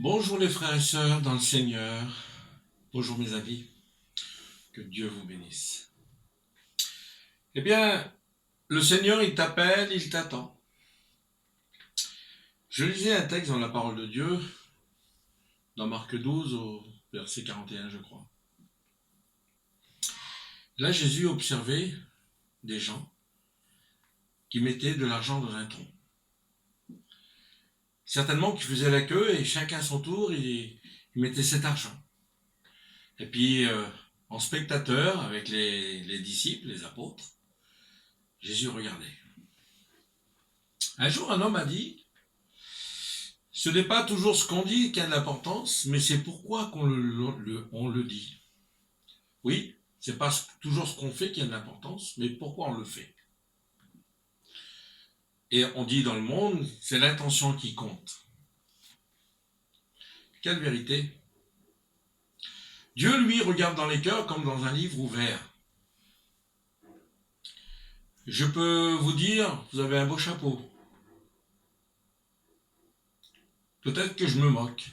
Bonjour les frères et sœurs dans le Seigneur. Bonjour mes amis. Que Dieu vous bénisse. Eh bien, le Seigneur, il t'appelle, il t'attend. Je lisais un texte dans la parole de Dieu, dans Marc 12, au verset 41, je crois. Là, Jésus observait des gens qui mettaient de l'argent dans un tronc. Certainement qu'ils faisaient la queue et chacun à son tour, il mettait cet argent. Et puis, en spectateur, avec les disciples, les apôtres, Jésus regardait. Un jour, un homme a dit, ce n'est pas toujours ce qu'on dit qui a de l'importance, mais c'est pourquoi on le dit. Oui, c'est pas toujours ce qu'on fait qui a de l'importance, mais pourquoi on le fait. Et on dit dans le monde, c'est l'intention qui compte. Quelle vérité! Dieu, lui, regarde dans les cœurs comme dans un livre ouvert. Je peux vous dire, vous avez un beau chapeau. Peut-être que je me moque.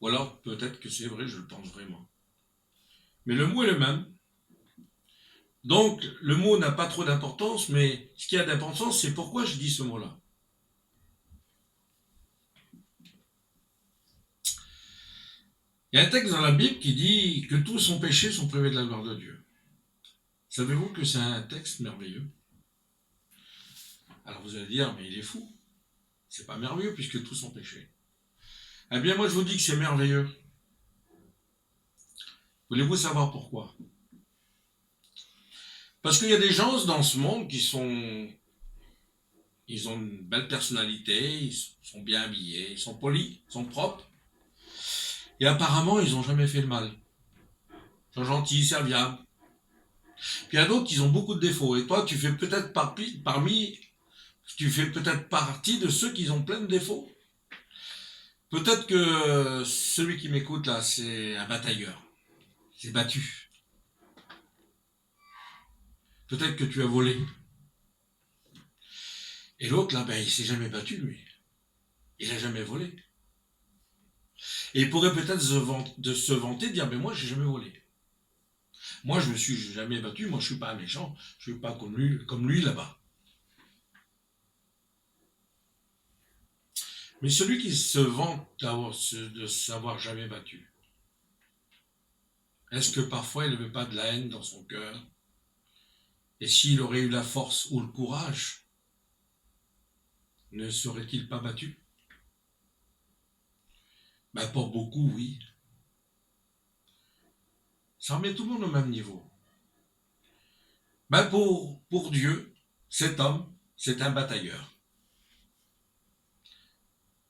Ou alors, peut-être que c'est vrai, je le pense vraiment. Mais le mot est le même. Donc, le mot n'a pas trop d'importance, mais ce qui a d'importance, c'est pourquoi je dis ce mot-là. Il y a un texte dans la Bible qui dit que tous sont péchés, sont privés de la gloire de Dieu. Savez-vous que c'est un texte merveilleux? Alors vous allez dire, mais il est fou. C'est pas merveilleux puisque tous sont péchés. Eh bien, moi je vous dis que c'est merveilleux. Voulez-vous savoir pourquoi? Parce qu'il y a des gens dans ce monde ils ont une belle personnalité, ils sont bien habillés, ils sont polis, ils sont propres. Et apparemment, ils n'ont jamais fait le mal. Ils sont gentils, serviables. Puis il y a d'autres qui ont beaucoup de défauts. Et toi, tu fais peut-être partie de ceux qui ont plein de défauts. Peut-être que celui qui m'écoute là, c'est un batailleur. C'est battu. Peut-être que tu as volé. Et l'autre là, il s'est jamais battu lui. Il a jamais volé. Et il pourrait peut-être se vanter, dire, mais moi j'ai jamais volé. Moi je me suis jamais battu, moi je suis pas un méchant, je suis pas comme lui là-bas. Mais celui qui se vante de savoir jamais battu, est-ce que parfois il n'avait pas de la haine dans son cœur? Et s'il aurait eu la force ou le courage, ne serait-il pas battu? Pour beaucoup, oui. Ça remet tout le monde au même niveau. Pour Dieu, cet homme, c'est un batailleur.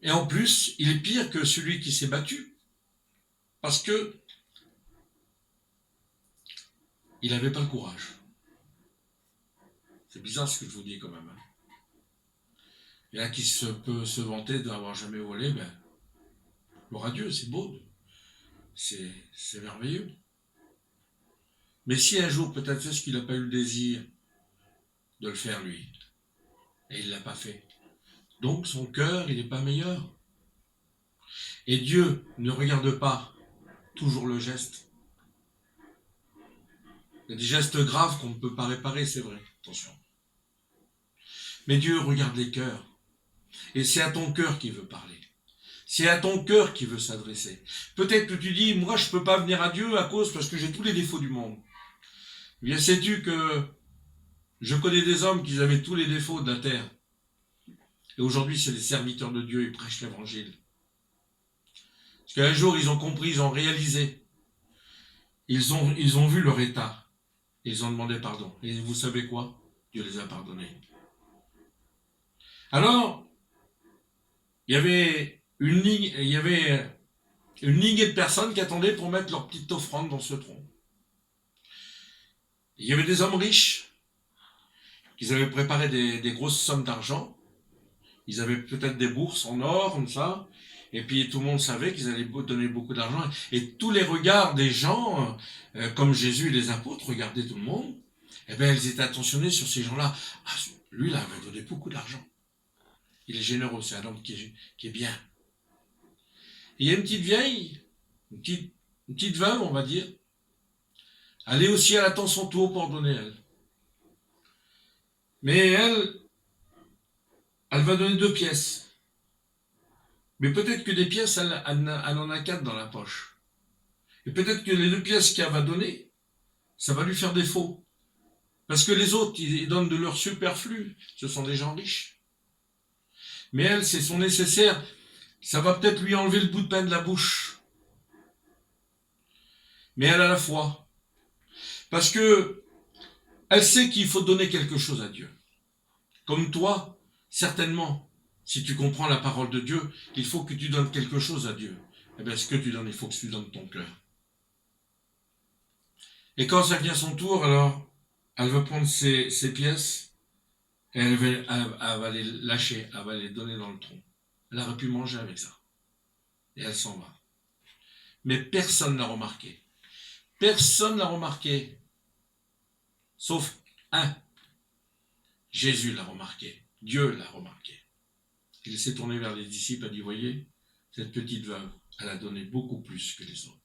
Et en plus, il est pire que celui qui s'est battu. Parce que il n'avait pas le courage. C'est bizarre ce que je vous dis quand même. Il y en a qui peut se vanter d'avoir jamais volé, gloire à Dieu, c'est beau. C'est merveilleux. Mais si un jour, peut-être est-ce qu'il n'a pas eu le désir de le faire lui, et il ne l'a pas fait. Donc son cœur, il n'est pas meilleur. Et Dieu ne regarde pas toujours le geste. Il y a des gestes graves qu'on ne peut pas réparer, c'est vrai, attention. Mais Dieu regarde les cœurs. Et c'est à ton cœur qu'il veut parler. C'est à ton cœur qu'il veut s'adresser. Peut-être que tu dis, moi je ne peux pas venir à Dieu parce que j'ai tous les défauts du monde. Eh bien, sais-tu que je connais des hommes qui avaient tous les défauts de la terre. Et aujourd'hui, c'est des serviteurs de Dieu, ils prêchent l'évangile. Parce qu'un jour, ils ont compris, ils ont réalisé. Ils ont vu leur état. Ils ont demandé pardon. Et vous savez quoi? Dieu les a pardonnés. Alors, il y avait une lignée de personnes qui attendaient pour mettre leur petite offrande dans ce tronc. Il y avait des hommes riches qui avaient préparé des grosses sommes d'argent. Ils avaient peut-être des bourses en or, comme ça. Et puis tout le monde savait qu'ils allaient donner beaucoup d'argent. Et tous les regards des gens, comme Jésus et les apôtres regardaient tout le monde, ils étaient attentionnés sur ces gens-là. Ah, lui là, il va donner beaucoup d'argent. Il est généreux, c'est un homme qui est bien. Et il y a une petite vieille, une petite veuve, on va dire. Elle est aussi, elle attend son tour pour donner elle. Mais elle va donner 2 pièces. Mais peut-être que des pièces, elle en a 4 dans la poche. Et peut-être que les 2 pièces qu'elle va donner, ça va lui faire défaut. Parce que les autres, ils donnent de leur superflu. Ce sont des gens riches. Mais elle, c'est son nécessaire. Ça va peut-être lui enlever le bout de pain de la bouche. Mais elle a la foi. Parce que elle sait qu'il faut donner quelque chose à Dieu. Comme toi, certainement, si tu comprends la parole de Dieu, il faut que tu donnes quelque chose à Dieu. Eh bien, ce que tu donnes, il faut que tu donnes ton cœur. Et quand ça vient son tour, alors, elle va prendre ses pièces et elle va les lâcher, elle va les donner dans le tronc. Elle aurait pu manger avec ça. Et elle s'en va. Mais personne n'a remarqué. Personne n'a remarqué. Sauf un. Jésus l'a remarqué. Dieu l'a remarqué. Il s'est tourné vers les disciples et a dit, voyez, cette petite veuve, elle a donné beaucoup plus que les autres.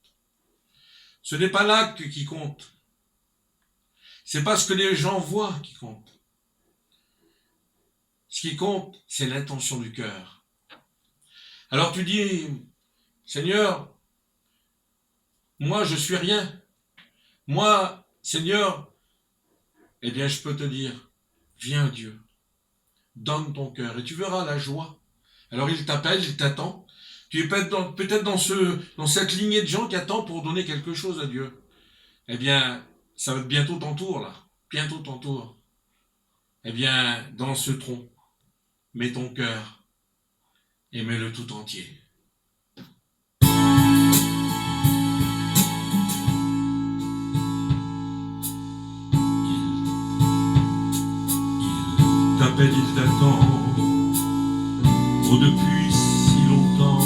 Ce n'est pas l'acte qui compte. C'est pas ce que les gens voient qui compte. Ce qui compte, c'est l'intention du cœur. Alors tu dis, Seigneur, moi je suis rien. Moi, Seigneur, eh bien je peux te dire, viens Dieu, donne ton cœur et tu verras la joie. Alors il t'appelle, il t'attend. Tu es peut-être dans cette lignée de gens qui attendent pour donner quelque chose à Dieu. Eh bien, ça va être bientôt ton tour là. Bientôt ton tour. Eh bien, dans ce tronc, mets ton cœur et mets-le tout entier. Il t'appelle, il t'attend. Oh, depuis si longtemps.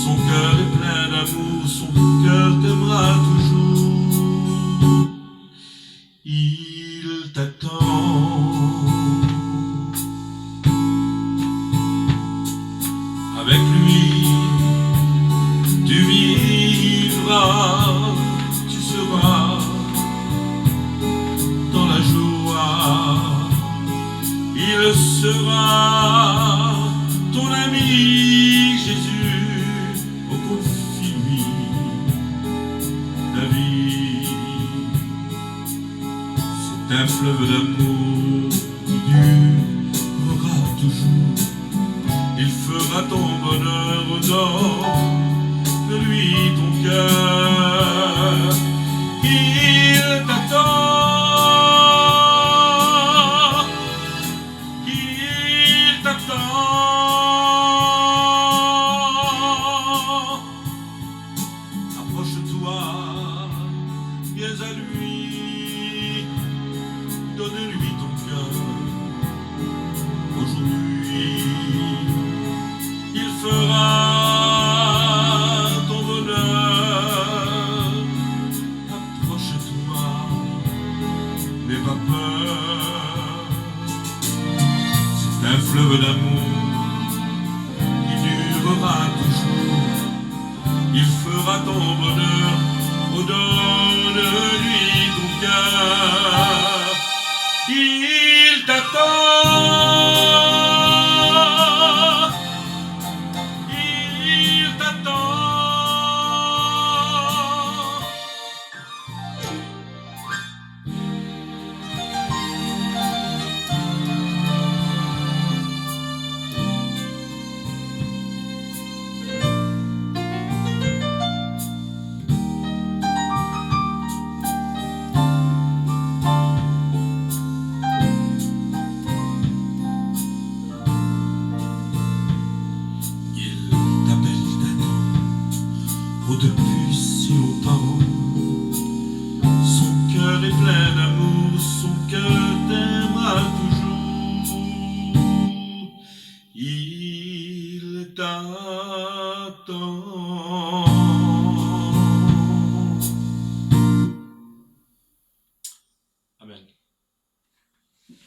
Son cœur est plein d'amour, son cœur t'aimera toujours. Il t'attend. Avec lui, tu vivras, tu seras dans la joie. Il sera ton ami, Jésus. Oh, confie-lui la vie. C'est un fleuve d'amour qui durera toujours. Il fera ton bonheur, donne-lui ton cœur. Il t'attend. Il t'attend. Approche-toi, viens à lui, donne-lui ton cœur. Aujourd'hui, il fera ton bonheur. Approche-toi, n'aie pas peur. C'est un fleuve d'amour qui durera toujours. Il fera ton bonheur, oh, donne-lui ton cœur. Il t'attend.